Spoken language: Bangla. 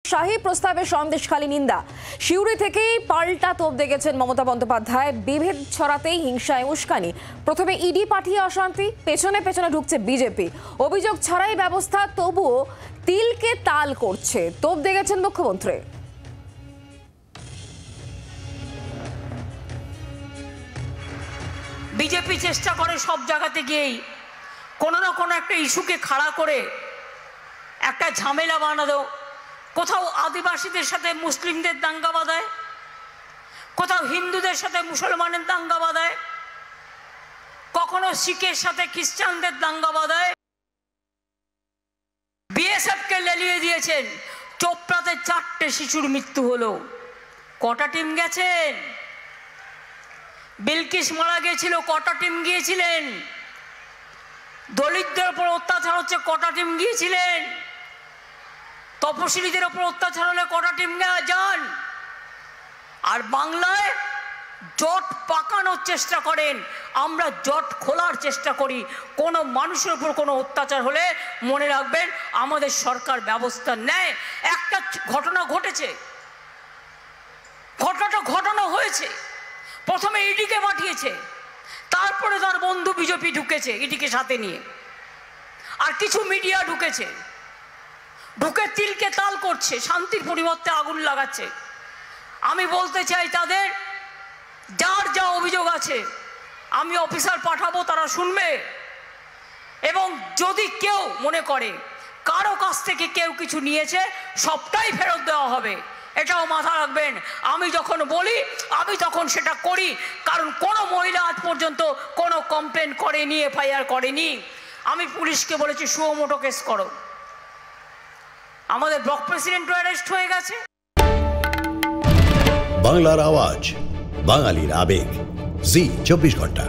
শাহী প্রস্তাবে সন্দেশখালী নিন্দা। সিউড়ি থেকেই পাল্টা তোপ দেখেছেন মমতা বন্দ্যোপাধ্যায়। বিভেদ ছড়াতেই হিংসায় উস্কানি। প্রথমে ইডি পাঠিয়ে অশান্তি, পেছনে পেছনে ঢুকছে বিজেপি। অভিযোগ ছাড়াই ব্যবস্থা, তবুও তিলকে তাল করছে। তোপ দেখেছেন মুখ্যমন্ত্রী। বিজেপি চেষ্টা করে সব জায়গাতে গিয়েই কোনো না কোনো একটা ইস্যুকে খাড়া করে একটা ঝামেলা বানানো। কোথাও আদিবাসীদের সাথে মুসলিমদের দাঙ্গা বাঁধায়, কোথাও হিন্দুদের সাথে মুসলমানের দাঙ্গা বাঁধায়, কখনো শিখের সাথে খ্রিস্টানদের দাঙ্গা বাঁধায়। বিএসএফকে লেলিয়ে দিয়েছেন। চোপড়াতে 4টে শিশুর মৃত্যু হলো। কটা টিম গেছেন? বিলকিস মারা গিয়েছিল, কটা টিম গিয়েছিলেন? দলিতদের ওপর অত্যাচার হচ্ছে, কটা টিম গিয়েছিলেন? তপশিলীদের ওপর অত্যাচার হলে কটা টিম যান? আর বাংলায় জট পাকানোর চেষ্টা করেন, আমরা জট খোলার চেষ্টা করি। কোনো মানুষের উপর কোনো অত্যাচার হলে মনে রাখবেন আমাদের সরকার ব্যবস্থা নেয়। একটা ঘটনা ঘটেছে, ঘটনা হয়েছে। প্রথমে ইডিকে পাঠিয়েছে, তারপরে তার বন্ধু বিজেপি ঢুকেছে ইডিকে সাথে নিয়ে, আর কিছু মিডিয়া ঢুকেছে, ঢুকে তিলকে তাল করছে, শান্তির পরিবর্তে আগুন লাগাচ্ছে। আমি বলতে চাই তাদের, যার যা অভিযোগ আছে আমি অফিসার পাঠাবো, তারা শুনবে। এবং যদি কেউ মনে করে কারো কাছ থেকে কেউ কিছু নিয়েছে, সবটাই ফেরত দেওয়া হবে, এটাও মাথা রাখবেন। আমি যখন বলি আমি তখন সেটা করি, কারণ কোনো মহিলা আজ পর্যন্ত কোনো কমপ্লেন করেনি, এফআইআর করেনি। আমি পুলিশকে বলেছি সুমোটো কেস করো। আমাদের ব্লক প্রেসিডেন্টও অ্যারেস্ট হয়ে গেছে। বাংলার আওয়াজ, বাঙালির আবেগ, জি 24 ঘন্টা।